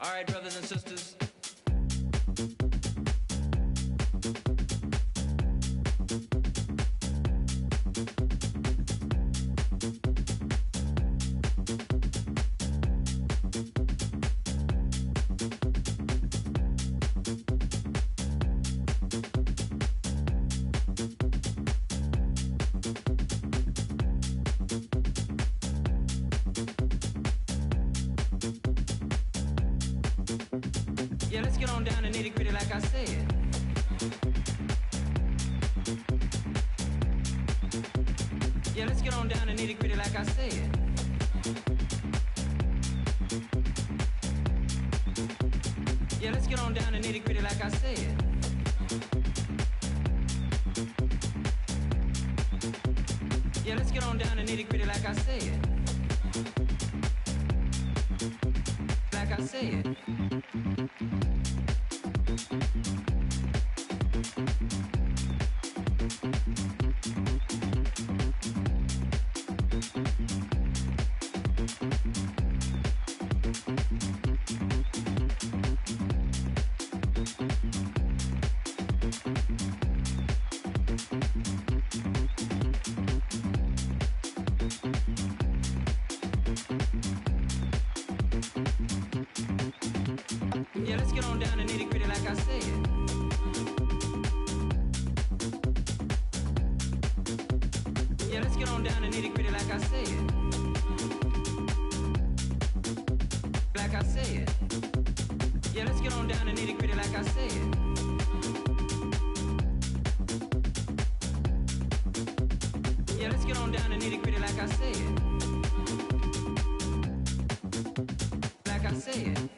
All right, brothers and sisters. Yeah, let's get on down to nitty gritty like I said. Yeah, let's get on down to nitty gritty like I said. Yeah, let's get on down to nitty gritty like I said. Yeah, let's get on down to nitty gritty like I said. Like I said. Yeah, let's get on down to nitty gritty like I said. Yeah, let's get on down to nitty gritty like I said. Like I said. Yeah, let's get on down to nitty gritty like I said. Yeah, let's get on down to nitty gritty like I said. Like I said.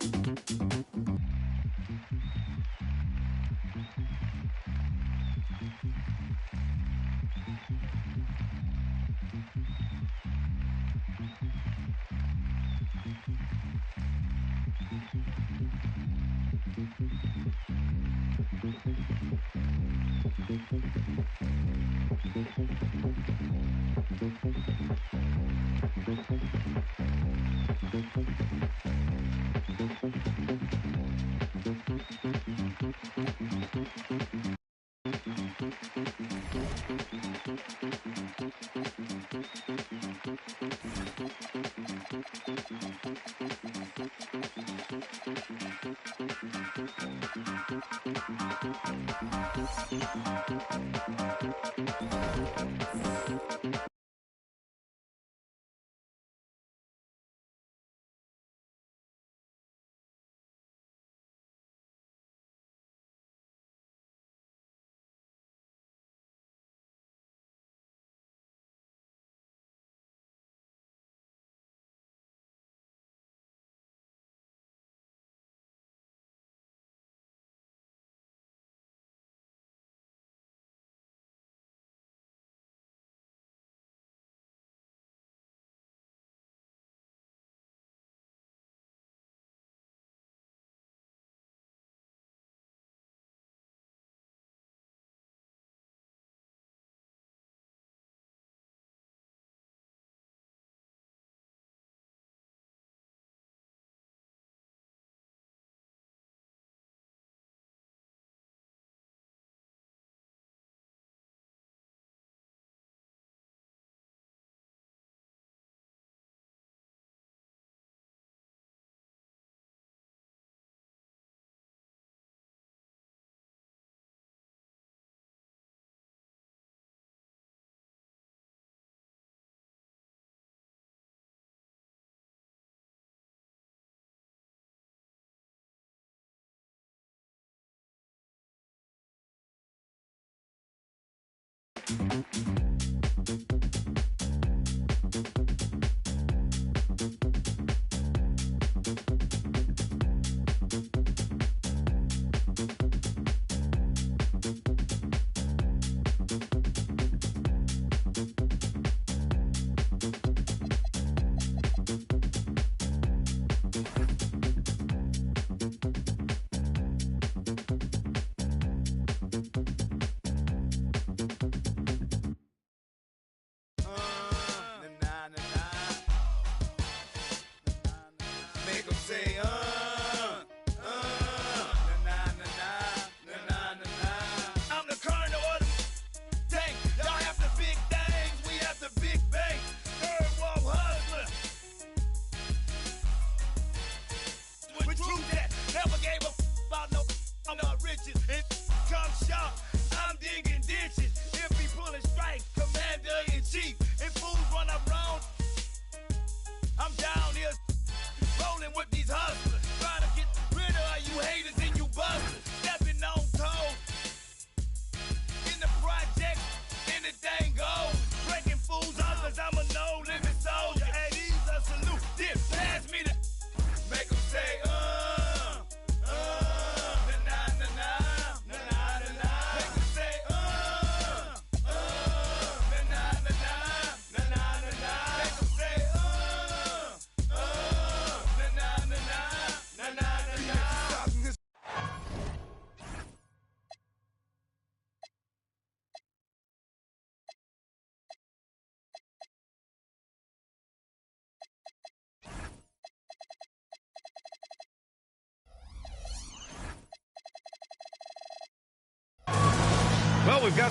Well, we've got...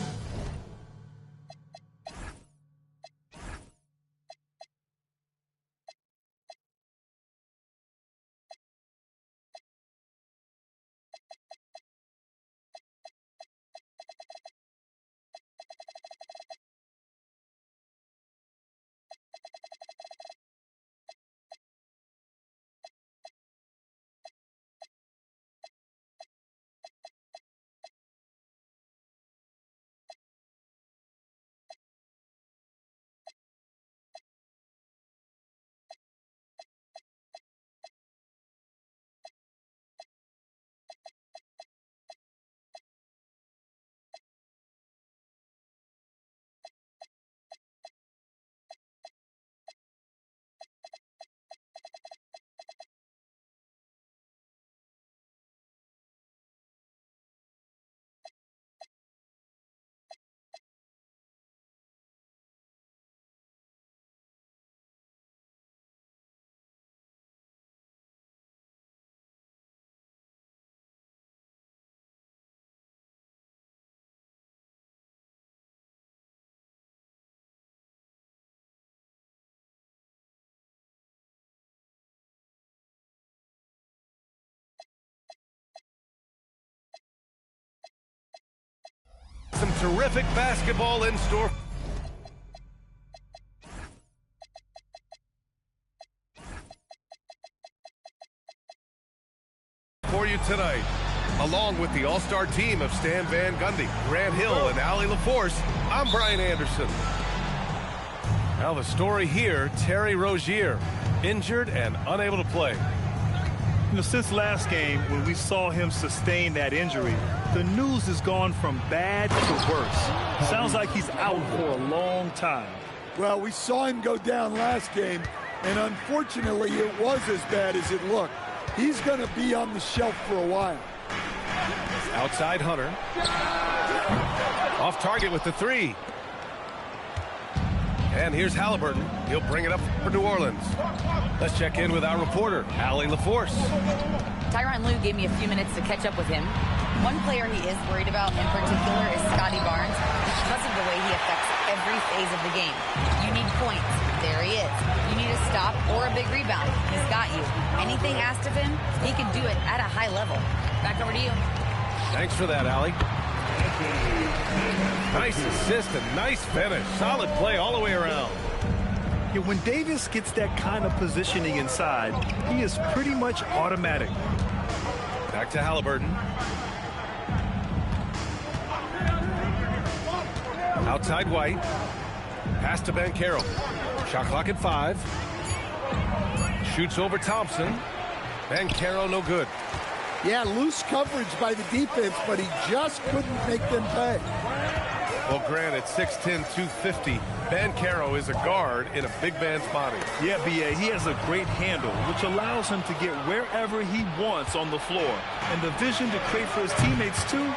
Some terrific basketball in store for you tonight. Along with the all-star team of Stan Van Gundy, Grant Hill, and Allie LaForce, I'm Brian Anderson. Now the story here, Terry Rozier, injured and unable to play. You know, since last game, when we saw him sustain that injury, the news has gone from bad to worse. Sounds like he's out for a long time. Well, we saw him go down last game, and unfortunately, it was as bad as it looked. He's going to be on the shelf for a while. Outside Hunter. Off target with the three. And here's Halliburton. He'll bring it up for New Orleans. Let's check in with our reporter, Allie LaForce. Tyronn Lue gave me a few minutes to catch up with him. One player he is worried about in particular is Scotty Barnes because of the way he affects every phase of the game. You need points. There he is. You need a stop or a big rebound. He's got you. Anything asked of him, he can do it at a high level. Back over to you. Thanks for that, Allie. Nice assist and nice finish. Solid play all the way around. Yeah, when Davis gets that kind of positioning inside, he is pretty much automatic. Back to Halliburton. Outside White. Pass to Banchero. Shot clock at 5. Shoots over Thompson. Banchero no good. Yeah, loose coverage by the defense, but he just couldn't make them pay. Well, Grant, at 6'10", 250, Banchero is a guard in a big man's body. Yeah, B.A., he has a great handle, which allows him to get wherever he wants on the floor. And the vision to create for his teammates, too.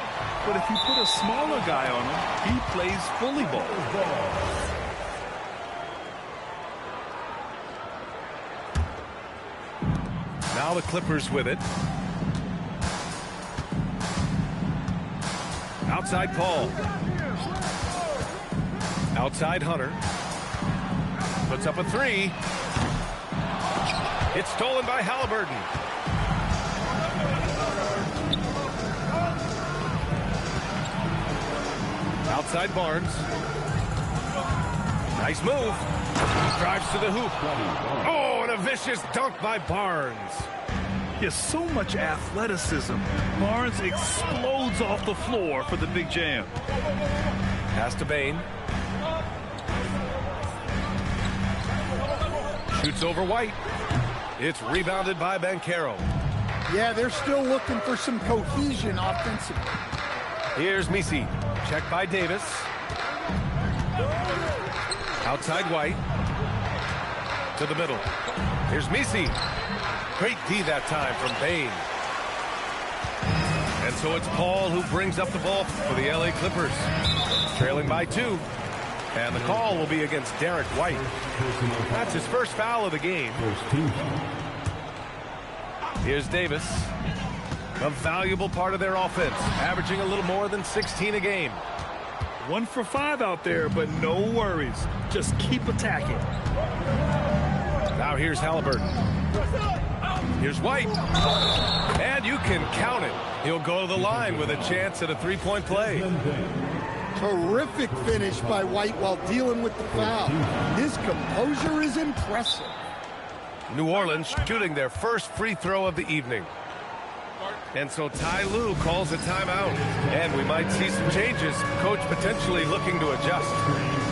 But if you put a smaller guy on him, he plays bully ball. Now the Clippers with it. Outside Paul. Outside Hunter. Puts up a three. It's stolen by Halliburton. Outside Barnes. Nice move. Drives to the hoop. Oh, and a vicious dunk by Barnes. Yes, so much athleticism. Barnes explodes off the floor for the big jam. Pass to Bane. Shoots over White. It's rebounded by Banchero. Yeah, they're still looking for some cohesion offensively. Here's Misi. Check by Davis. Outside White. To the middle. Here's Misi. Great D that time from Bane. And so it's Paul who brings up the ball for the LA Clippers. Trailing by 2. And the call will be against Derek White. That's his first foul of the game. Here's Davis. A valuable part of their offense, averaging a little more than 16 a game. 1 for 5 out there, but no worries. Just keep attacking. Now here's Halliburton. Here's White. And you can count it. He'll go to the line with a chance at a three-point play. Terrific finish by White while dealing with the foul. His composure is impressive. New Orleans shooting their first free throw of the evening. And so Ty Lue calls a timeout. And we might see some changes. Coach potentially looking to adjust.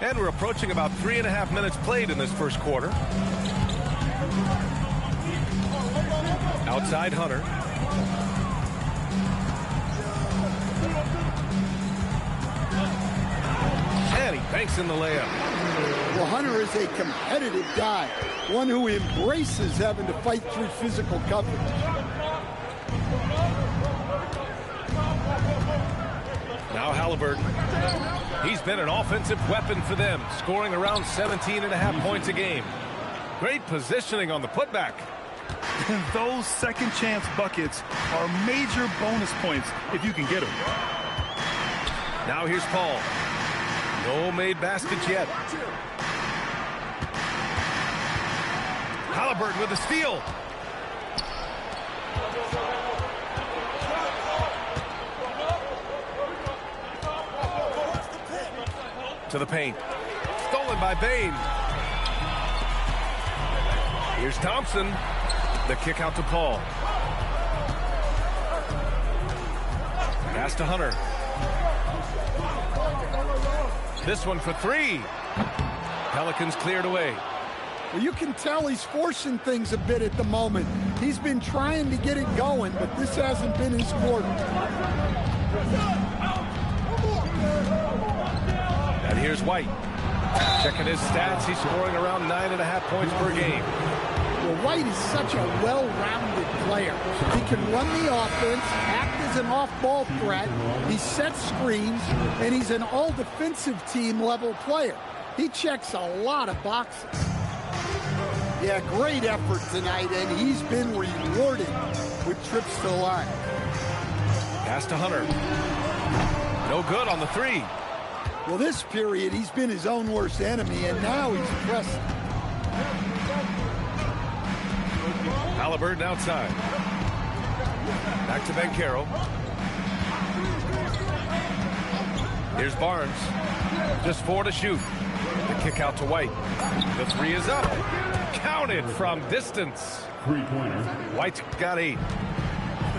And we're approaching about 3.5 minutes played in this first quarter. Outside Hunter. And he banks in the layup. Well, Hunter is a competitive guy, one who embraces having to fight through physical coverage. Now Halliburton. He's been an offensive weapon for them, scoring around 17.5 points a game. Great positioning on the putback. And those second chance buckets are major bonus points if you can get them. Now here's Paul. No made baskets yet. Halliburton with a steal. To the paint. Stolen by Bain. Here's Thompson. The kick out to Paul. Pass to Hunter. This one for three. Pelicans cleared away. Well, you can tell he's forcing things a bit at the moment. He's been trying to get it going, but this hasn't been his quarter. And here's White. Checking his stats, he's scoring around 9.5 points per game. Well, White is such a well-rounded player. He can run the offense, act as an off-ball threat, he sets screens, and he's an all-defensive team level player. He checks a lot of boxes. Yeah, great effort tonight, and he's been rewarded with trips to the line. Pass to Hunter. No good on the three. Well, this period, he's been his own worst enemy, and now he's pressing. Halliburton outside. Back to Banchero. Here's Barnes. Just 4 to shoot. The kick out to White. The three is up. Counted from distance. White's got 8.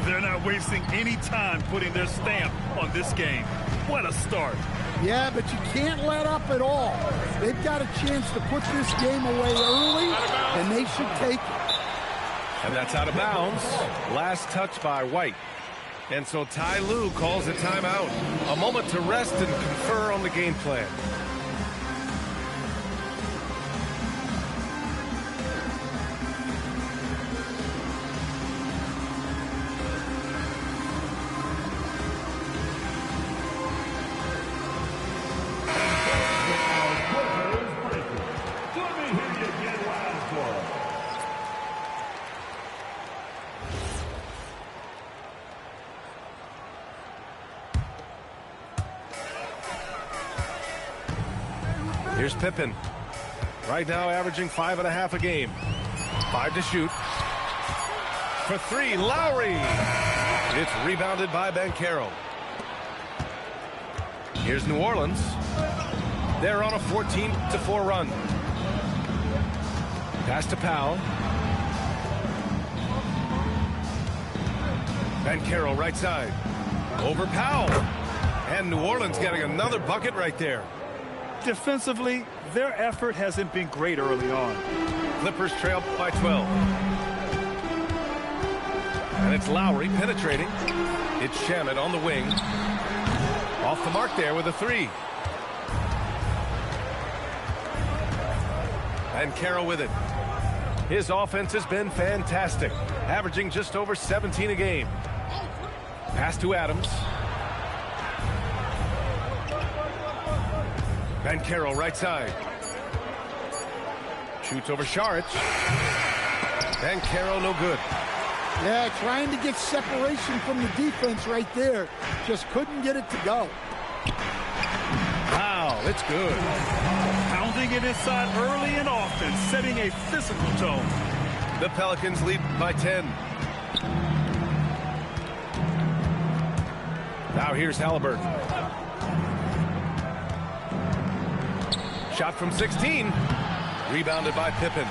They're not wasting any time putting their stamp on this game. What a start. Yeah, but you can't let up at all. They've got a chance to put this game away early, and they should take it. And that's out of bounds. Last touch by White. And so Ty Lue calls a timeout. A moment to rest and confer on the game plan. Here's Pippen. Right now averaging 5.5 a game. 5 to shoot. For 3, Lowry. It's rebounded by Banchero. Here's New Orleans. They're on a 14-4 run. Pass to Powell. Banchero right side. Over Powell. And New Orleans getting another bucket right there. Defensively, their effort hasn't been great early on. Clippers trail by 12. And it's Lowry penetrating. It's Shamet on the wing. Off the mark there with a 3. And Carroll with it. His offense has been fantastic, averaging just over 17 a game. Pass to Adams. Banchero right side. Shoots over Šarić. Banchero no good. Yeah, trying to get separation from the defense right there. Just couldn't get it to go. Wow, it's good. Pounding it inside early and often, setting a physical tone. The Pelicans lead by 10. Now here's Halliburton. Shot from 16. Rebounded by Pippen.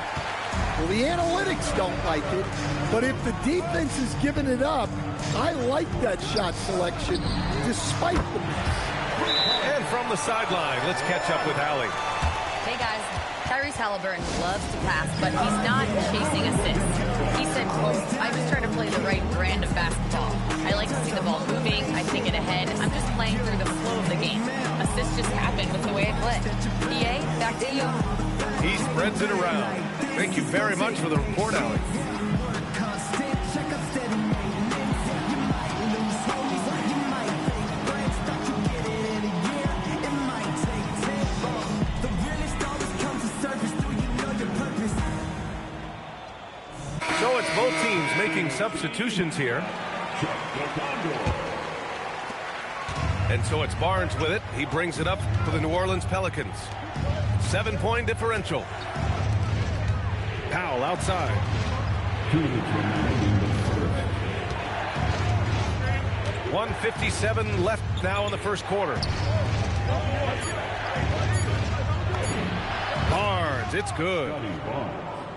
Well, the analytics don't like it, but if the defense is giving it up, I like that shot selection despite the miss. And from the sideline, let's catch up with Allie. Hey, guys. Tyrese Halliburton loves to pass, but he's not chasing assists. He said, quote, I just try to play the right brand of basketball. I like to see the ball moving. I take it ahead. I'm just playing through the flow of the game. Assists just happen with the way I play. PA, back to you. He spreads it around. Thank you very much for the report, Allie. making substitutions here. And so it's Barnes with it. He brings it up for the New Orleans Pelicans. 7-point differential. Powell outside. 1:57 left now in the first quarter. Barnes, it's good.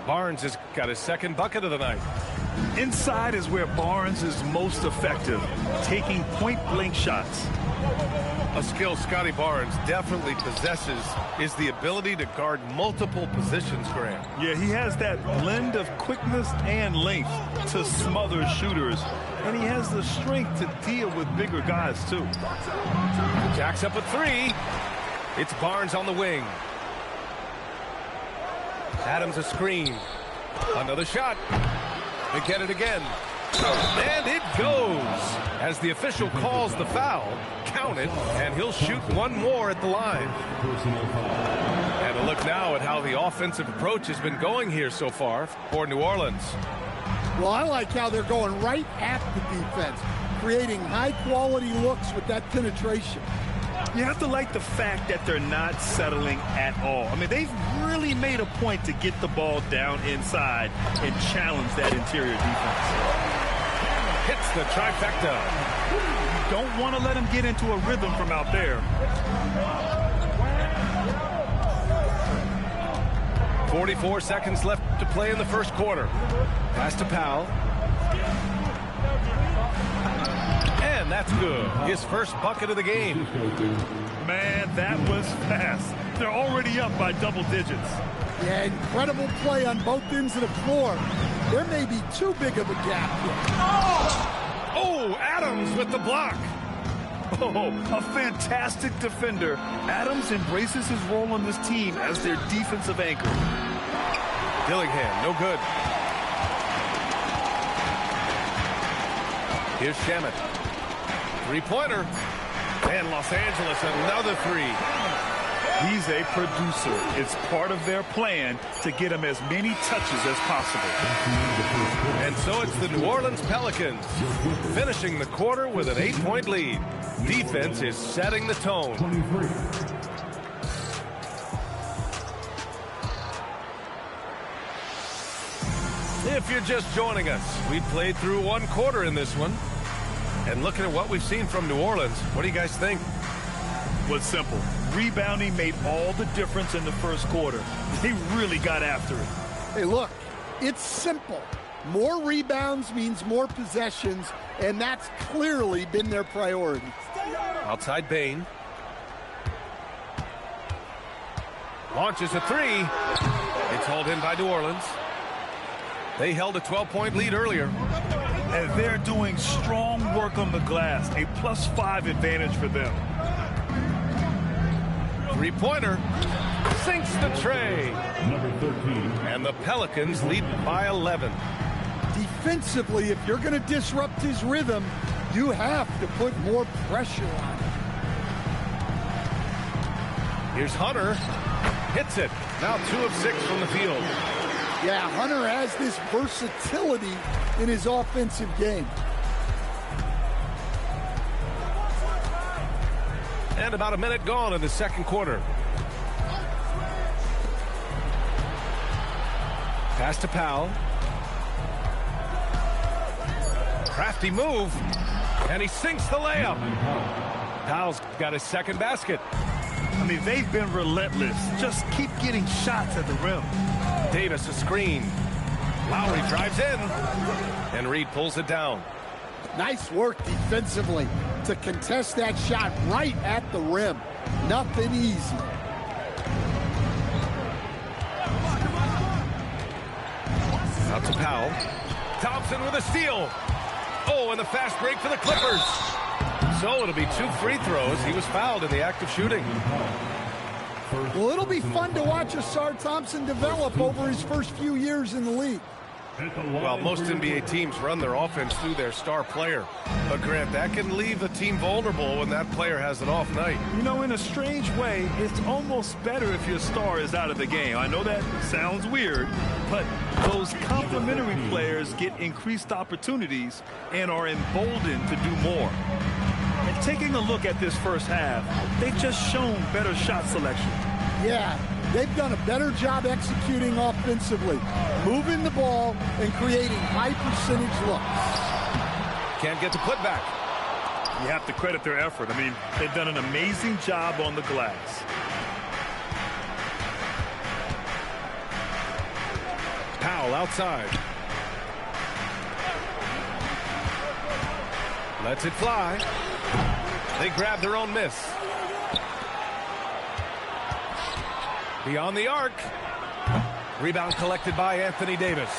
Barnes has got his second bucket of the night. Inside is where Barnes is most effective, taking point-blank shots. A skill Scotty Barnes definitely possesses is the ability to guard multiple positions, Grant. Yeah, he has that blend of quickness and length to smother shooters, and he has the strength to deal with bigger guys, too. Jacks up a three. It's Barnes on the wing. Adams a screen. Another shot. They get it again. And it goes. As the official calls the foul, count it, and he'll shoot one more at the line. And a look now at how the offensive approach has been going here so far for New Orleans. Well, I like how they're going right at the defense, creating high-quality looks with that penetration. You have to like the fact that they're not settling at all. I mean, they've really made a point to get the ball down inside and challenge that interior defense. Hits the trifecta. You don't want to let him get into a rhythm from out there. 44 seconds left to play in the first quarter. Pass to Powell. And that's good. His first bucket of the game. Man, that was fast. They're already up by double digits. Yeah, incredible play on both ends of the floor. There may be too big of a gap here. Oh, Adams with the block. Oh, a fantastic defender. Adams embraces his role on this team as their defensive anchor. Dillingham, no good. Here's Shamet. Three-pointer. And Los Angeles, another three. He's a producer. It's part of their plan to get him as many touches as possible. And so it's the New Orleans Pelicans finishing the quarter with an 8-point lead. Defense is setting the tone. If you're just joining us, we played through one quarter in this one. And looking at what we've seen from New Orleans, what do you guys think? Well, it's simple. Rebounding made all the difference in the first quarter. They really got after it. Hey, look, it's simple. More rebounds means more possessions, and that's clearly been their priority. Outside Bain. Launches a three. It's hauled in by New Orleans. They held a 12-point lead earlier. And they're doing strong work on the glass. A +5 advantage for them. Three-pointer. Sinks the tray. Number 13. And the Pelicans lead by 11. Defensively, if you're going to disrupt his rhythm, you have to put more pressure on him. Here's Hunter. Hits it. Now 2 of 6 from the field. Yeah, Hunter has this versatility in his offensive game. And about a minute gone in the second quarter. Pass to Powell. Crafty move. And he sinks the layup. Powell's got his second basket. I mean, they've been relentless. Just keep getting shots at the rim. Davis a screen. Lowry drives in. And Reed pulls it down. Nice work defensively to contest that shot right at the rim. Nothing easy. Out to Powell. Thompson with a steal. Oh, and the fast break for the Clippers. So it'll be 2 free throws. He was fouled in the act of shooting. Well, it'll be fun to watch Asar Thompson develop over his first few years in the league. Well, most NBA teams run their offense through their star player. But, Grant, that can leave a team vulnerable when that player has an off night. You know, in a strange way, it's almost better if your star is out of the game. I know that sounds weird, but those complementary players get increased opportunities and are emboldened to do more. And taking a look at this first half, they've just shown better shot selection. Yeah, they've done a better job executing offensively, moving the ball and creating high percentage looks. Can't get the putback. You have to credit their effort. I mean, they've done an amazing job on the glass. Powell outside. Lets it fly. They grab their own miss. Beyond the arc. Rebound collected by Anthony Davis.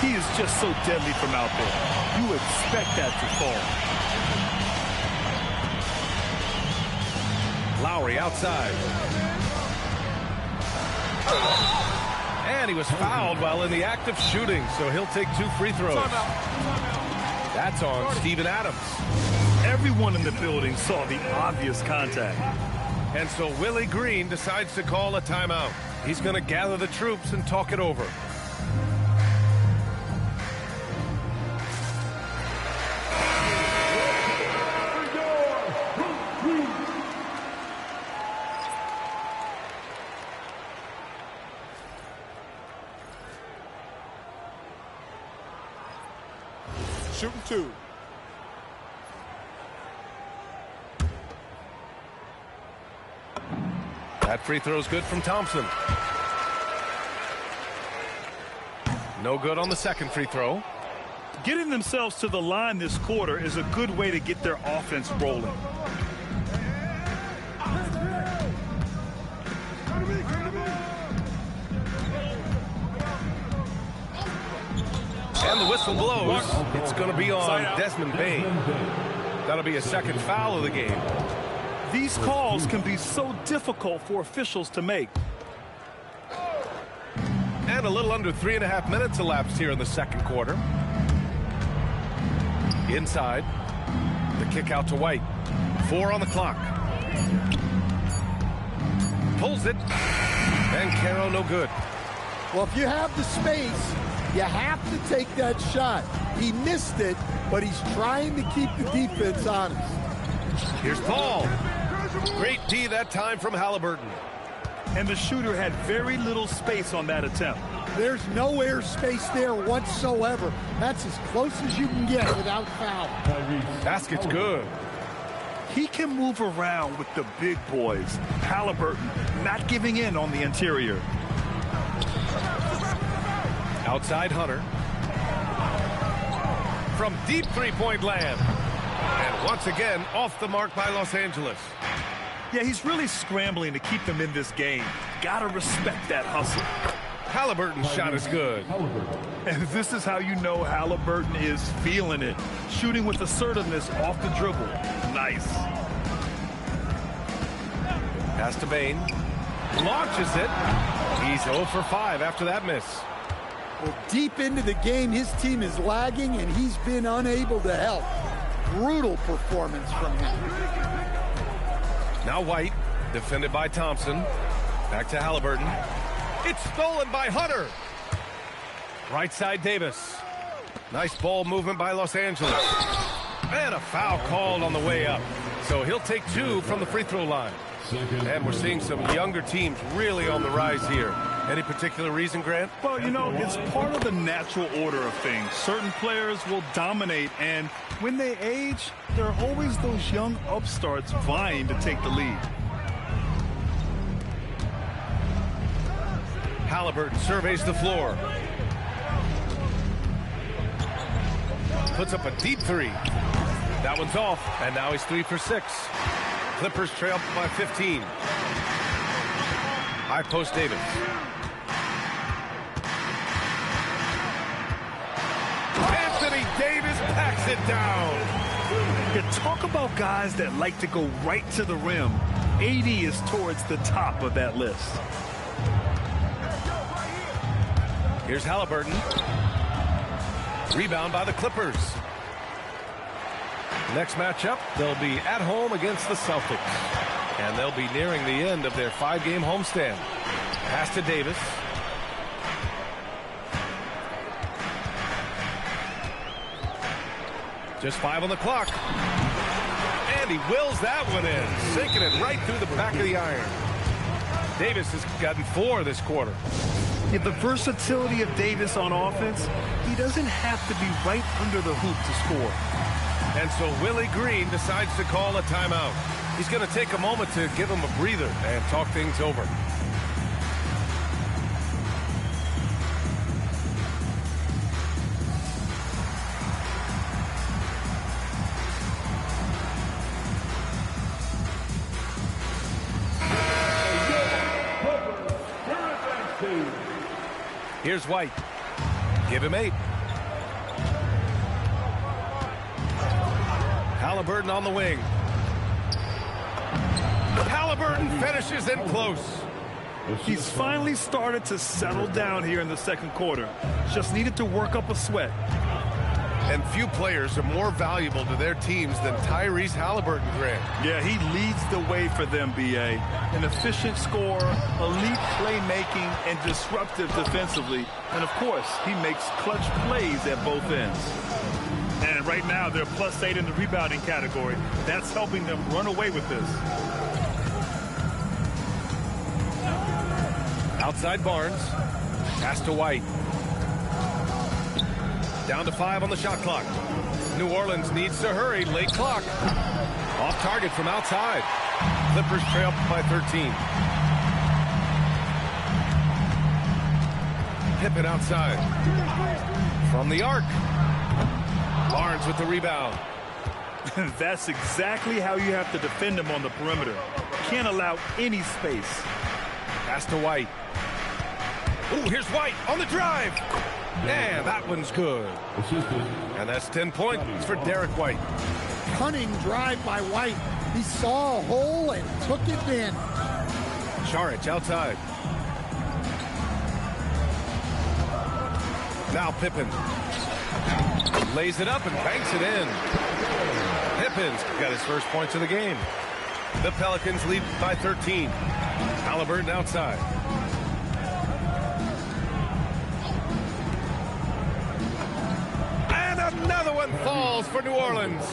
He is just so deadly from out there. You expect that to fall. Lowry outside. And he was fouled while in the act of shooting, so he'll take 2 free throws. That's on Steven Adams. Everyone in the building saw the obvious contact. And so Willie Green decides to call a timeout. He's going to gather the troops and talk it over. Shooting 2. That free throw's good from Thompson. No good on the second free throw. Getting themselves to the line this quarter is a good way to get their offense rolling. And the whistle blows. It's going to be on Desmond Bane. That'll be a second foul of the game. These calls can be so difficult for officials to make. And a little under 3.5 minutes elapsed here in the second quarter. Inside. The kick out to White. 4 on the clock. Pulls it. And Caro no good. Well, if you have the space, you have to take that shot. He missed it, but he's trying to keep the defense honest. Here's Paul. Great D that time from Halliburton. And the shooter had very little space on that attempt. There's no air space there whatsoever. That's as close as you can get without foul. Basket's good. He can move around with the big boys. Halliburton not giving in on the interior. Outside Hunter. From deep three-point land. And once again, off the mark by Los Angeles. Yeah, he's really scrambling to keep them in this game. Gotta respect that hustle. Halliburton's shot is good. And this is how you know Halliburton is feeling it. Shooting with assertiveness off the dribble. Nice. Pass to Bane. Launches it. He's 0 for 5 after that miss. Well, deep into the game, his team is lagging, and he's been unable to help. Brutal performance from him. Now White, defended by Thompson. Back to Halliburton. It's stolen by Hunter. Right side Davis. Nice ball movement by Los Angeles. And a foul called on the way up. So he'll take 2 from the free throw line. And we're seeing some younger teams really on the rise here. Any particular reason, Grant? Well, you know, it's part of the natural order of things. Certain players will dominate, and when they age, there are always those young upstarts vying to take the lead. Halliburton surveys the floor. Puts up a deep 3. That one's off, and now he's 3 for 6. Clippers trail by 15. High post Davis. Anthony Davis packs it down. You talk about guys that like to go right to the rim. AD is towards the top of that list. Here's Halliburton. Rebound by the Clippers. Next matchup, they'll be at home against the Celtics. And they'll be nearing the end of their 5-game homestand. Pass to Davis. Just 5 on the clock. And he wills that one in, sinking it right through the back of the iron. Davis has gotten 4 this quarter. Yeah, the versatility of Davis on offense, he doesn't have to be right under the hoop to score. And so Willie Green decides to call a timeout. He's going to take a moment to give him a breather and talk things over. Here's White. Give him 8. Halliburton on the wing. Halliburton finishes in close. He's finally started to settle down here in the second quarter. Just needed to work up a sweat. And few players are more valuable to their teams than Tyrese Halliburton, Grant. Yeah, he leads the way for them, B.A. An efficient scorer, elite playmaking, and disruptive defensively. And, of course, he makes clutch plays at both ends. And right now, they're +8 in the rebounding category. That's helping them run away with this. Outside Barnes. Pass to White. Down to 5 on the shot clock. New Orleans needs to hurry. Late clock. Off target from outside. Clippers trail by 13. Pippen outside. From the arc. Barnes with the rebound. That's exactly how you have to defend him on the perimeter. Can't allow any space. Pass to White. Ooh, here's White on the drive. Yeah, that one's good. And that's 10 points for Derek White. Cunning drive by White. He saw a hole and took advantage. Saric outside. Now Pippen. Lays it up and banks it in. Pippen's got his first points of the game. The Pelicans lead by 13. Halliburton outside. Another one falls for New Orleans.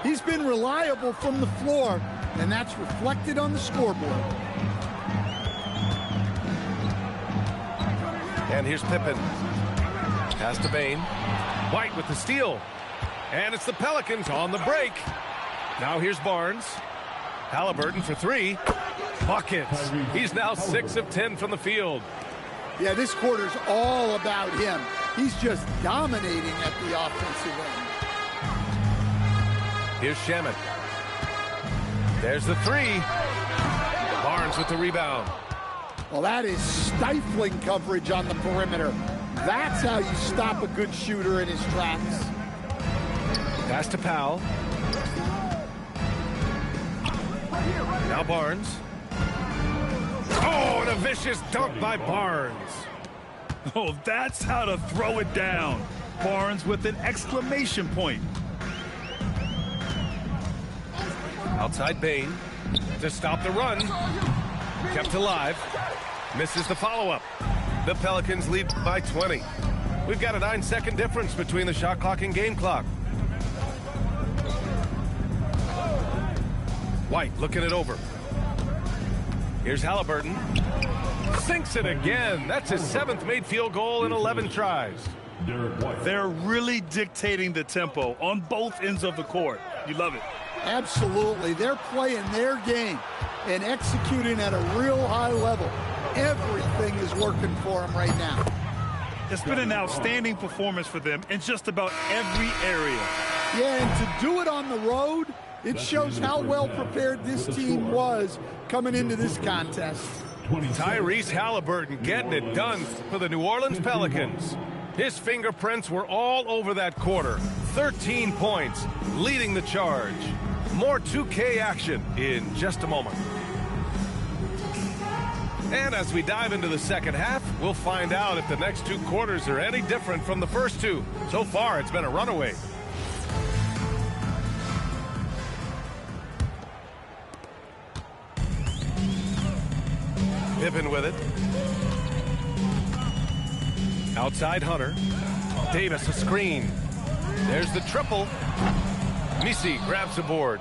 He's been reliable from the floor, and that's reflected on the scoreboard. And here's Pippen. Pass to Bane. White with the steal. And it's the Pelicans on the break. Now here's Barnes. Halliburton for 3. Buckets. He's now 6 of 10 from the field. Yeah, this quarter's all about him. He's just dominating at the offensive end. Here's Shaman. There's the 3. Barnes with the rebound. Well, that is stifling coverage on the perimeter. That's how you stop a good shooter in his tracks. Pass to Powell. Now Barnes. Oh, and a vicious dunk by Barnes. Oh, that's how to throw it down. Barnes with an exclamation point. Outside Bane to stop the run. Kept alive. Misses the follow-up. The Pelicans lead by 20. We've got a 9-second difference between the shot clock and game clock. White looking it over. Here's Halliburton. Sinks it again. That's his 7th made field goal in 11 tries. They're really dictating the tempo on both ends of the court. You love it. Absolutely. They're playing their game and executing at a real high level. Everything is working for them right now. It's been an outstanding performance for them in just about every area. Yeah, and to do it on the road, it shows how well prepared this team was coming into this contest. Tyrese Halliburton getting it done for the New Orleans Pelicans. His fingerprints were all over that quarter. 13 points, leading the charge. More 2K action in just a moment. And as we dive into the second half, we'll find out if the next 2 quarters are any different from the first 2. So far, it's been a runaway. Pippen with it. Outside Hunter. Davis a screen. There's the triple. Misi grabs the board.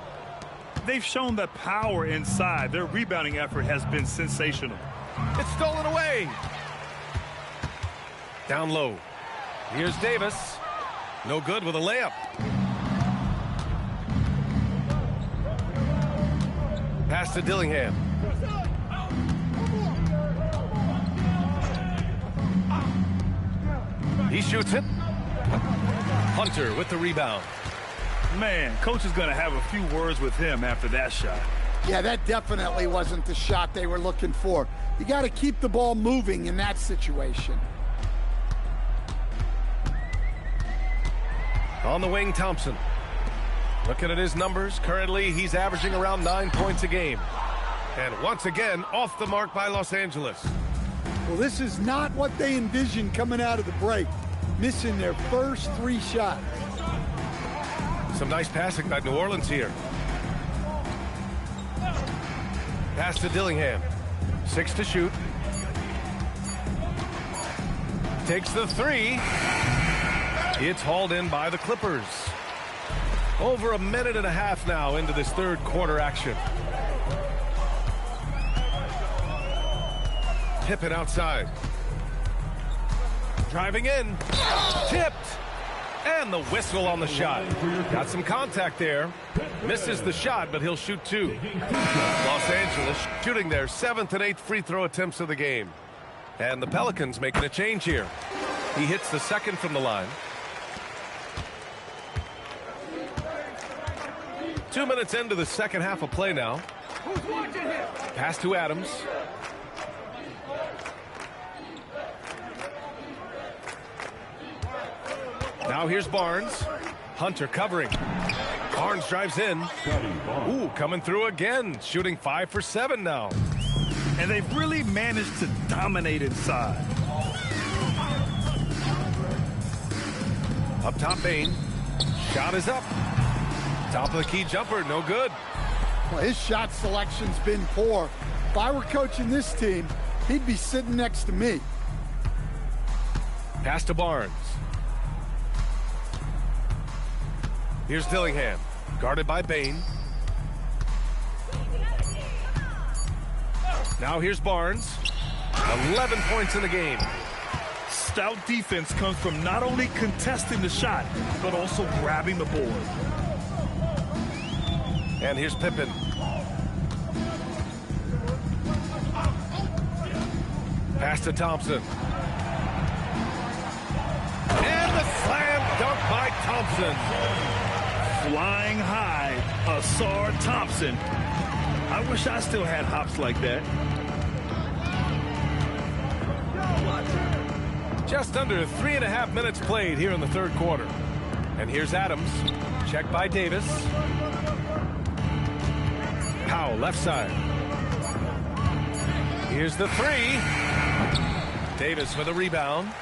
They've shown that power inside. Their rebounding effort has been sensational. It's stolen away. Down low. Here's Davis. No good with a layup. Pass to Dillingham. He shoots it. Hunter with the rebound. Man, coach is going to have a few words with him after that shot. Yeah, that definitely wasn't the shot they were looking for. You got to keep the ball moving in that situation. On the wing, Thompson. Looking at his numbers, currently he's averaging around 9 points a game. And once again, off the mark by Los Angeles. Well, this is not what they envisioned coming out of the break. Missing their first 3 shots. Some nice passing by New Orleans here. Pass to Dillingham. 6 to shoot. Takes the 3. It's hauled in by the Clippers. Over a minute and a half now into this third quarter action. Pippen outside. Driving in. Tipped. And the whistle on the shot. Got some contact there. Misses the shot, but he'll shoot 2. Los Angeles shooting their 7th and 8th free throw attempts of the game. And the Pelicans making a change here. He hits the second from the line. 2 minutes into the second half of play now. Pass to Adams. Now here's Barnes. Hunter covering. Barnes drives in. Ooh, coming through again. Shooting 5 for 7 now. And they've really managed to dominate inside. Up top, Bain. Shot is up. Top of the key jumper, no good. Well, his shot selection's been poor. If I were coaching this team, he'd be sitting next to me. Pass to Barnes. Here's Dillingham, guarded by Bain. Now here's Barnes. 11 points in the game. Stout defense comes from not only contesting the shot, but also grabbing the board. And here's Pippen. Pass to Thompson. And the slam dunk by Thompson. Flying high, Asar Thompson. I wish I still had hops like that. Just under 3.5 minutes played here in the third quarter. And here's Adams. Checked by Davis. Powell, left side. Here's the 3. Davis with a rebound.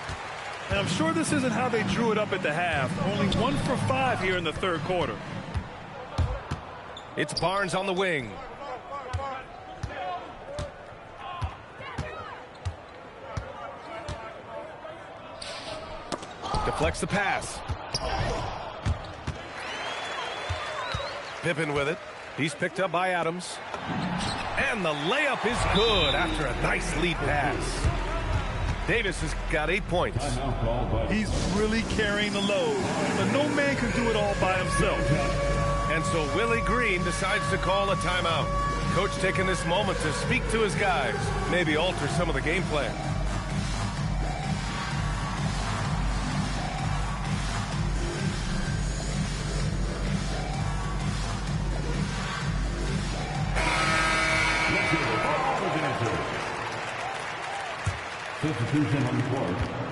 And I'm sure this isn't how they drew it up at the half. Only 1 for 5 here in the third quarter. It's Barnes on the wing. Deflects the pass. Pippen with it. He's picked up by Adams. And the layup is good after a nice lead pass. Davis has got 8 points. He's really carrying the load, but no man can do it all by himself. And so Willie Green decides to call a timeout. Coach taking this moment to speak to his guys, maybe alter some of the game plan.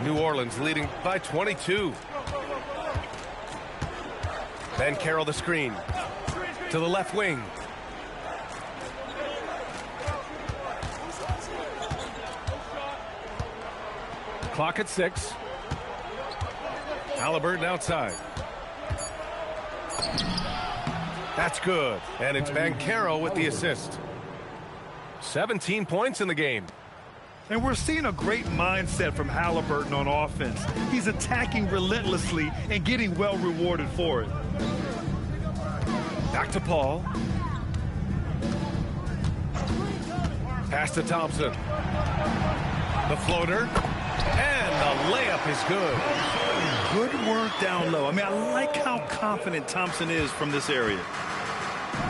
New Orleans leading by 22. Ben Carroll the screen to the left wing. Clock at 6. Halliburton outside. That's good. And it's Banchero with the assist. 17 points in the game. And we're seeing a great mindset from Halliburton on offense. He's attacking relentlessly and getting well rewarded for it. Back to Paul. Pass to Thompson. The floater. And the layup is good. Good work down low. I mean, I like how confident Thompson is from this area.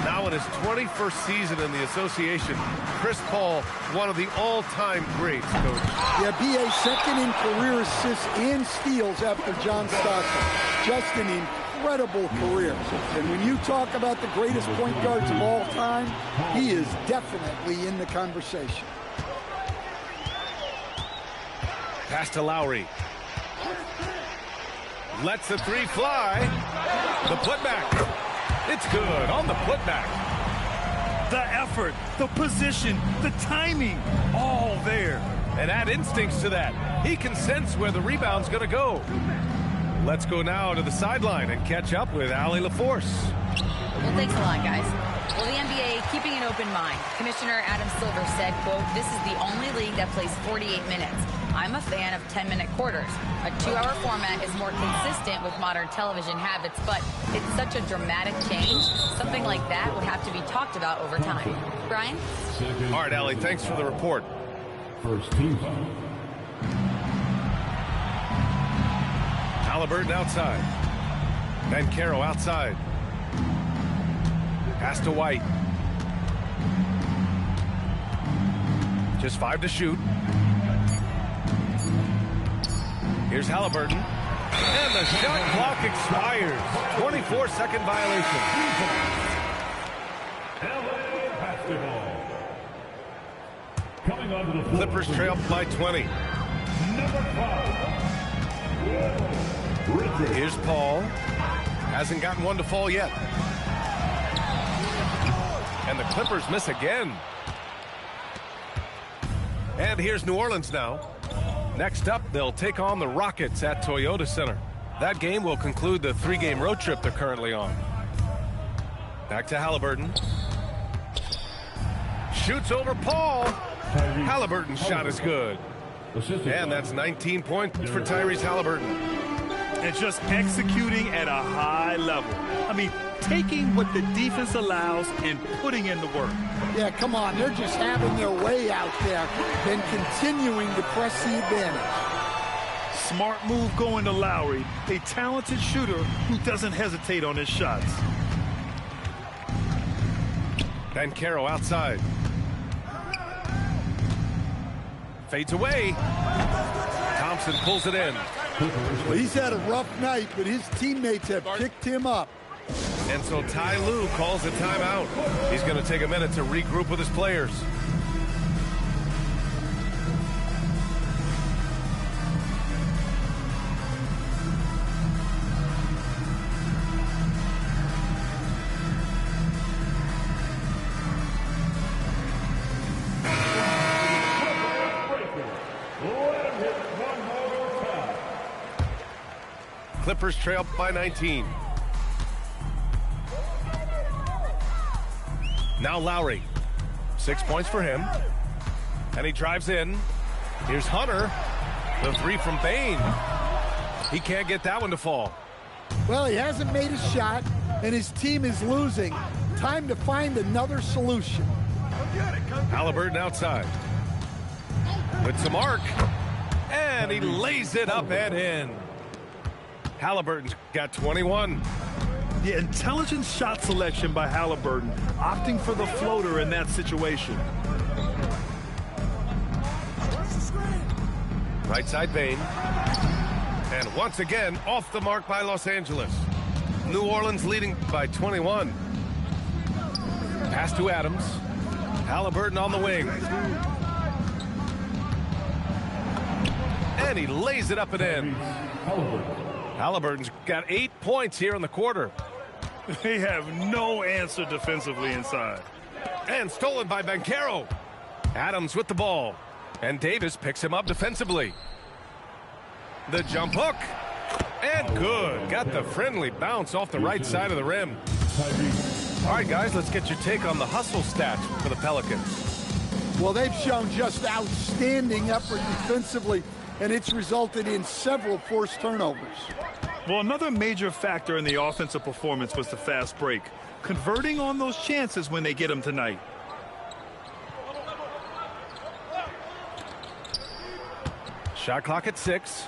Now in his 21st season in the association, Chris Paul, one of the all-time greats, Coach. Yeah, B.A. second in career assists and steals after John Stockton. Just an incredible career. And when you talk about the greatest point guards of all time, he is definitely in the conversation. Pass to Lowry. Lets the three fly. The putback. It's good on the putback. The effort, the position, the timing, all there. And add instincts to that. He can sense where the rebound's going to go. Let's go now to the sideline and catch up with Allie LaForce. Well, thanks a lot, guys. Well, the NBA keeping an open mind. Commissioner Adam Silver said, quote, "This is the only league that plays 48 minutes. I'm a fan of 10-minute quarters. A 2-hour format is more consistent with modern television habits, but it's such a dramatic change. Something like that would have to be talked about over time." Brian? All right, Allie, thanks for the report. First team foul. Halliburton outside. Banchero outside. Pass to White. Just 5 to shoot. Here's Halliburton. And the shot clock expires. 24-second violation. LA basketball. Coming onto the floor. Clippers trail by 20. Number 5. Here's Paul. Hasn't gotten one to fall yet. And the Clippers miss again. And here's New Orleans now. Next up, they'll take on the Rockets at Toyota Center. That game will conclude the 3-game road trip they're currently on. Back to Halliburton. Shoots over Paul. Halliburton's shot is good. And that's 19 points for Tyrese Halliburton. And just executing at a high level. I mean, taking what the defense allows and putting in the work. Yeah, come on. They're just having their way out there and continuing to press the advantage. Smart move going to Lowry, a talented shooter who doesn't hesitate on his shots. Banchero outside. Fades away. Thompson pulls it in. Well, he's had a rough night, but his teammates have picked him up. And so Ty Lue calls a timeout. He's going to take a minute to regroup with his players. Clippers trail by 19. Now Lowry. 6 points for him. And he drives in. Here's Hunter. The 3 from Bain. He can't get that one to fall. Well, he hasn't made a shot, and his team is losing. Time to find another solution. Halliburton outside. With some arc. And he lays it up and in. Halliburton's got 21. The intelligent shot selection by Halliburton, opting for the floater in that situation. Right side Bain. And once again, off the mark by Los Angeles. New Orleans leading by 21. Pass to Adams. Halliburton on the wing. And he lays it up and in. Halliburton's got 8 points here in the quarter. They have no answer defensively inside. And stolen by Banchero. Adams with the ball. And Davis picks him up defensively. The jump hook. And good. Got the friendly bounce off the right side of the rim. All right, guys, let's get your take on the hustle stats for the Pelicans. Well, they've shown just outstanding effort defensively, and it's resulted in several forced turnovers. Well, another major factor in the offensive performance was the fast break, converting on those chances when they get them tonight. Shot clock at 6.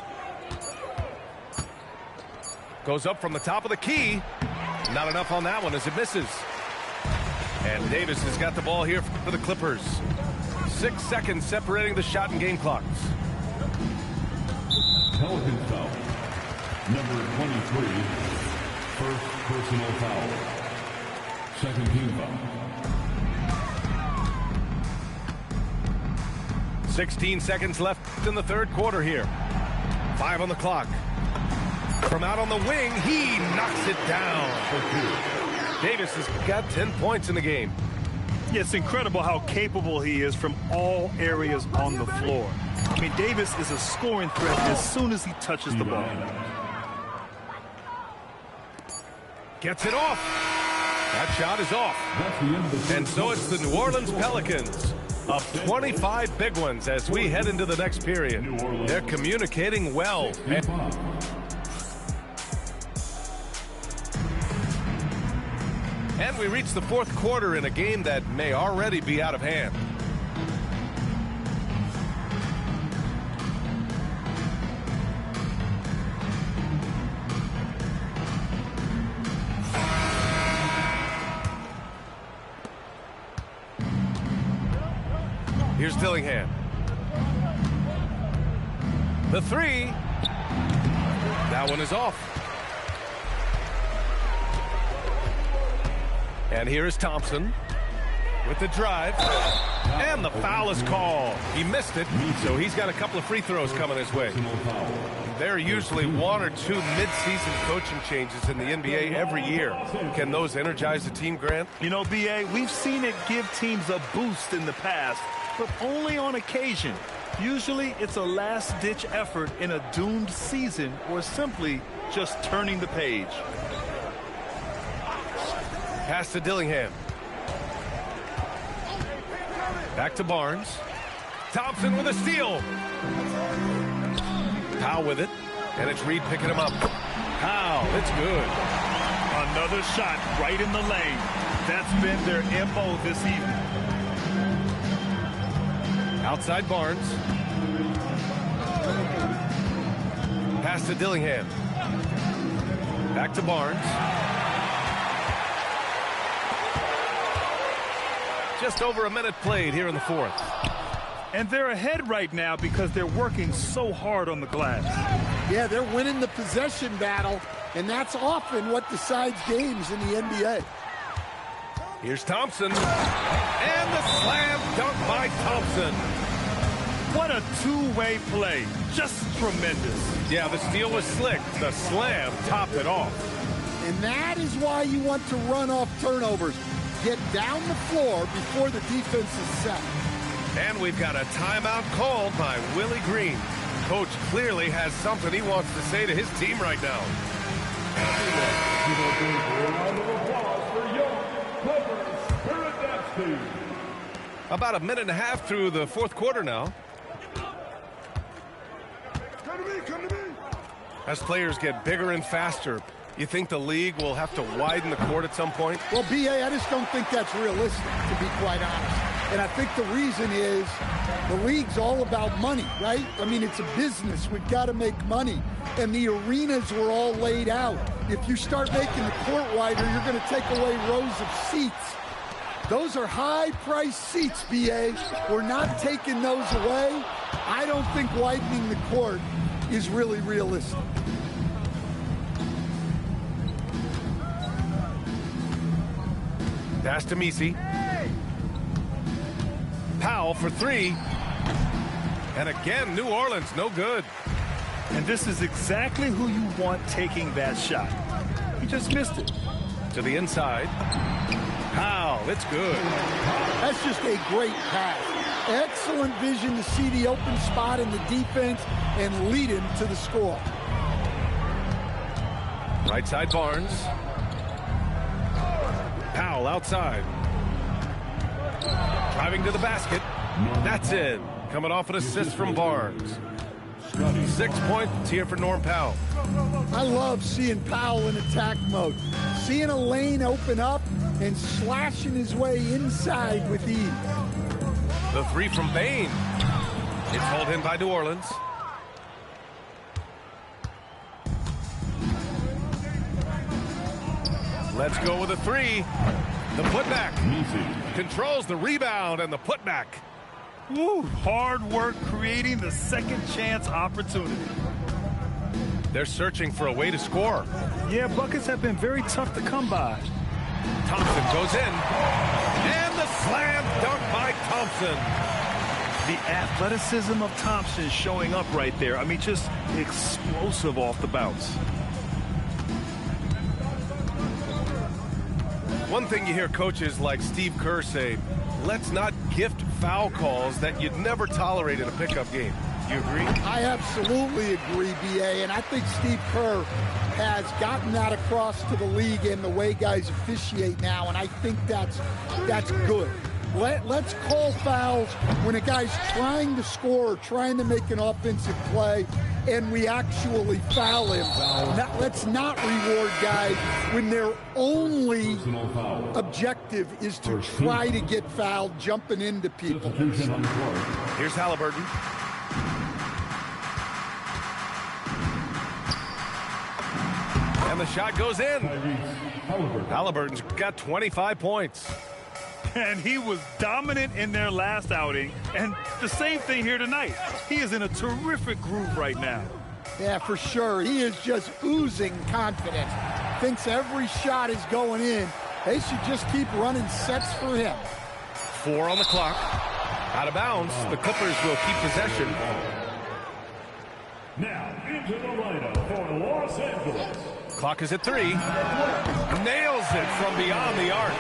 Goes up from the top of the key. Not enough on that one as it misses. And Davis has got the ball here for the Clippers. 6 seconds separating the shot and game clocks. Pelicans foul. Number 23. First personal foul. Second team foul. 16 seconds left in the third quarter here. 5 on the clock. From out on the wing, he knocks it down. Davis has got 10 points in the game. Yeah, it's incredible how capable he is from all areas on the floor. I mean, Davis is a scoring threat as soon as he touches the ball. Gets it off. That shot is off. And so it's the New Orleans Pelicans up 25 big ones as we head into the next period. They're communicating well. And we reach the fourth quarter in a game that may already be out of hand. Here's Dillingham. The three. That one is off. And here is Thompson with the drive. And the foul is called. He missed it, so he's got a couple of free throws coming his way. There are usually 1 or 2 mid-season coaching changes in the NBA every year. Can those energize the team, Grant? You know, B.A., we've seen it give teams a boost in the past, but only on occasion. Usually it's a last-ditch effort in a doomed season or simply just turning the page. Pass to Dillingham. Back to Barnes. Thompson with a steal. Powell with it. And it's Reed picking him up. Powell, it's good. Another shot right in the lane. That's been their MO this evening. Outside Barnes. Pass to Dillingham. Back to Barnes. Just over a minute played here in the fourth. And they're ahead right now because they're working so hard on the glass. Yeah, they're winning the possession battle, and that's often what decides games in the NBA. Here's Thompson. And the slam dunk by Thompson. What a two-way play. Just tremendous. Yeah, the steal was slick. The slam topped it off. And that is why you want to run off turnovers. Get down the floor before the defense is set. And we've got a timeout called by Willie Green. Coach clearly has something he wants to say to his team right now. About a minute and a half through the fourth quarter now. Come to me. As players get bigger and faster, you think the league will have to widen the court at some point? Well, B.A., I just don't think that's realistic, to be quite honest. And I think the reason is the league's all about money, right? I mean, it's a business. We've got to make money. And the arenas were all laid out. If you start making the court wider, you're going to take away rows of seats. Those are high-priced seats, B.A. We're not taking those away. I don't think widening the court is really realistic. Pass to Messi. Powell for three. And again, New Orleans, no good. And this is exactly who you want taking that shot. He just missed it. To the inside. Powell, it's good. That's just a great pass. Excellent vision to see the open spot in the defense and lead him to the score. Right side Barnes. Powell outside. Driving to the basket. That's in. Coming off an assist from Barnes. 6 points here for Norm Powell. I love seeing Powell in attack mode. Seeing a lane open up and slashing his way inside with ease. The three from Bain. It's hauled in by New Orleans. Let's go with a three. The putback. Controls the rebound and the putback. Woo, hard work creating the second chance opportunity. They're searching for a way to score. Yeah, buckets have been very tough to come by. Thompson goes in. And the slam dunk by Thompson. The athleticism of Thompson showing up right there. I mean, just explosive off the bounce. One thing you hear coaches like Steve Kerr say, let's not gift foul calls that you'd never tolerate in a pickup game. Do you agree? I absolutely agree, B.A., and I think Steve Kerr has gotten that across to the league and the way guys officiate now, and I think that's good. Let's call fouls when a guy's trying to score or trying to make an offensive play and we actually foul him. Let's not reward guys when their only objective is to try to get fouled, jumping into people. Here's Halliburton. And the shot goes in. Halliburton's got 25 points. And he was dominant in their last outing. And the same thing here tonight. He is in a terrific groove right now. Yeah, for sure. He is just oozing confidence. Thinks every shot is going in. They should just keep running sets for him. 4 on the clock. Out of bounds. The Clippers will keep possession. Now into the lineup for Los Angeles. Clock is at 3. Nails it from beyond the arc.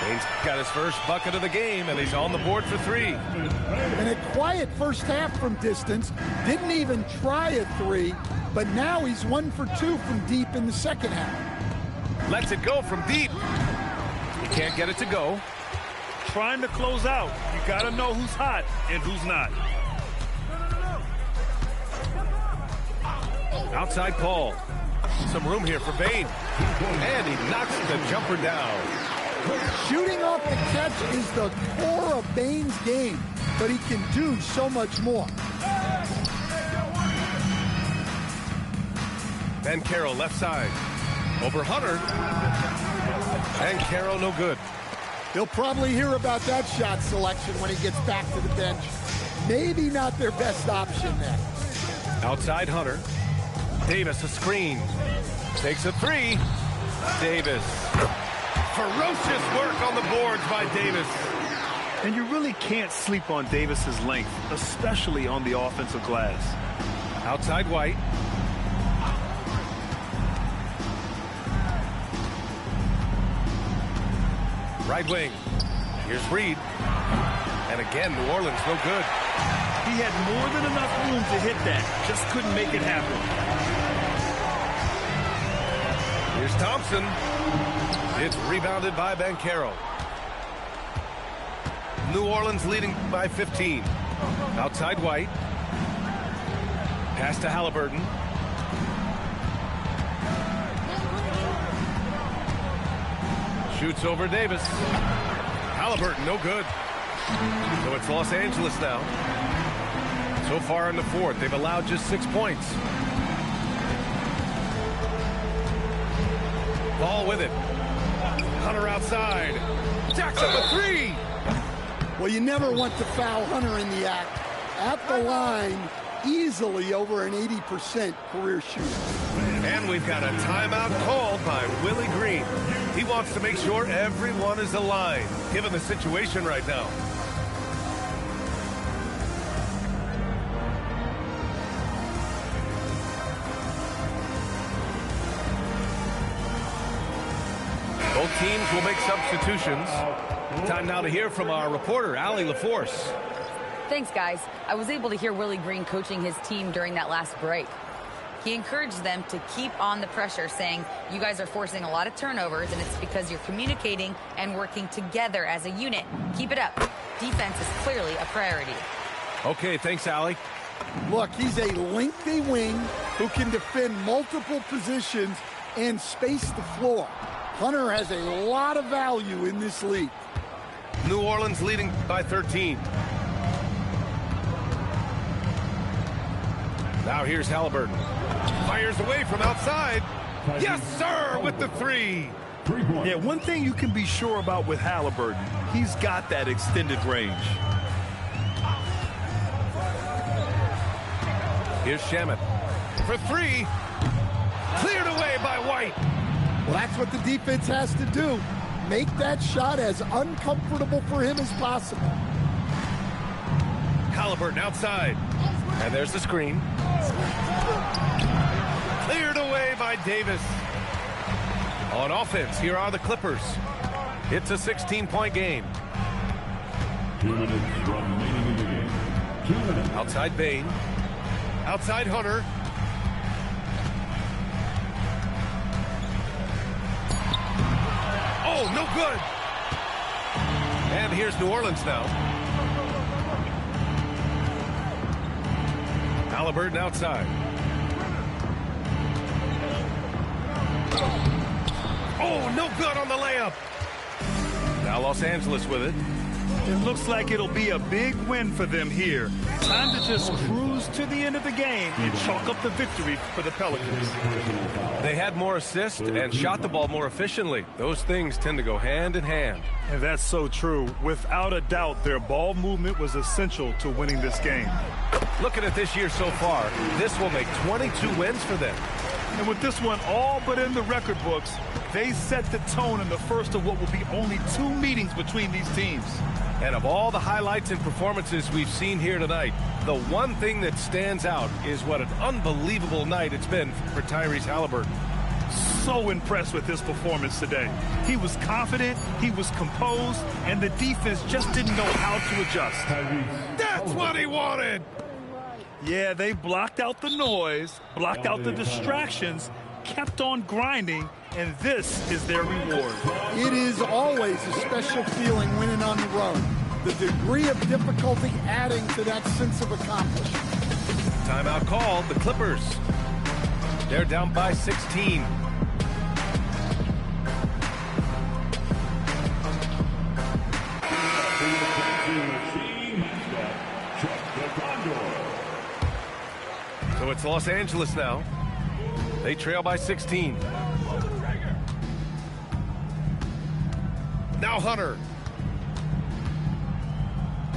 Bain's got his first bucket of the game, and he's on the board for 3. And a quiet first half from distance. Didn't even try a 3, but now he's 1 for 2 from deep in the second half. Lets it go from deep. He can't get it to go. Trying to close out. You got to know who's hot and who's not. Outside Paul. Some room here for Bain. And he knocks the jumper down. Shooting off the catch is the core of Bain's game, but he can do so much more. Ben Carroll left side. Over Hunter. And Carroll no good. He'll probably hear about that shot selection when he gets back to the bench. Maybe not their best option there. Outside Hunter. Davis a screen. Takes a 3. Davis. Ferocious work on the boards by Davis. And you really can't sleep on Davis's length, especially on the offensive glass. Outside White. Right wing. Here's Reed. And again, New Orleans no good. He had more than enough room to hit that. Just couldn't make it happen. Here's Thompson. It's rebounded by Ben Carroll. New Orleans leading by 15. Outside White. Pass to Halliburton. Shoots over Davis. Halliburton, no good. So it's Los Angeles now. So far in the fourth, they've allowed just 6 points. Ball with it. Hunter outside. Jacks up a 3. Well, you never want to foul Hunter in the act. At the line, easily over an 80% career shooter. And we've got a timeout called by Willie Green. He wants to make sure everyone is aligned, given the situation right now. Both teams will make substitutions. Time now to hear from our reporter, Allie LaForce. Thanks, guys. I was able to hear Willie Green coaching his team during that last break. He encouraged them to keep on the pressure, saying, you guys are forcing a lot of turnovers, and it's because you're communicating and working together as a unit. Keep it up. Defense is clearly a priority. Okay, thanks, Allie. Look, he's a lengthy wing who can defend multiple positions and space the floor. Hunter has a lot of value in this league. New Orleans leading by 13. Now here's Halliburton. Fires away from outside. Yes, sir, with the three. Yeah, one thing you can be sure about with Halliburton, he's got that extended range. Here's Shamet for three. Cleared away by White. Well, that's what the defense has to do. Make that shot as uncomfortable for him as possible. Halliburton outside. And there's the screen. Cleared away by Davis. On offense, here are the Clippers. It's a 16-point game. 2 minutes remaining in the game. 2 minutes. Outside Bain. Outside Hunter. Oh, no good. And here's New Orleans now. Halliburton outside. Oh, no good on the layup. Now Los Angeles with it. It looks like it'll be a big win for them here. Time to just cruise to the end of the game and chalk up the victory for the Pelicans. They had more assists and shot the ball more efficiently. Those things tend to go hand in hand. And that's so true. Without a doubt, their ball movement was essential to winning this game. Looking at this year so far, this will make 22 wins for them. And with this one all but in the record books, they set the tone in the first of what will be only 2 meetings between these teams. And of all the highlights and performances we've seen here tonight, the one thing that stands out is what an unbelievable night it's been for Tyrese Halliburton. So impressed with his performance today. He was confident, he was composed, and the defense just didn't know how to adjust. That's what he wanted! Yeah, they blocked out the noise, blocked out the distractions, kept on grinding, and this is their reward. It is always a special feeling winning on the road. The degree of difficulty adding to that sense of accomplishment. Timeout called, the Clippers. They're down by 16. So it's Los Angeles now. They trail by 16. Now Hunter.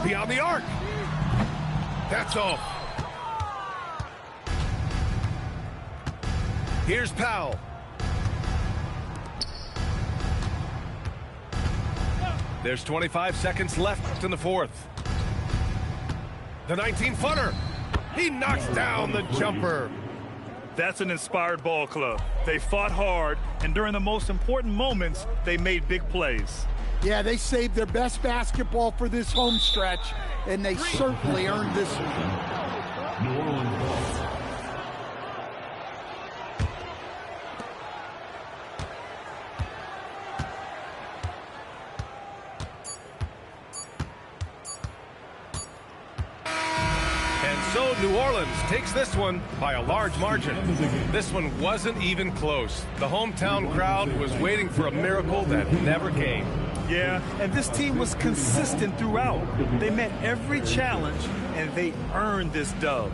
Beyond the arc. That's off. Here's Powell. There's 25 seconds left in the fourth. The 19-footer. He knocks down the jumper. That's an inspired ball club. They fought hard, and during the most important moments, they made big plays. Yeah, they saved their best basketball for this home stretch, and they certainly earned this one. New Orleans ball. So New Orleans takes this one by a large margin. This one wasn't even close. The hometown crowd was waiting for a miracle that never came. Yeah, and this team was consistent throughout. They met every challenge, and they earned this dub.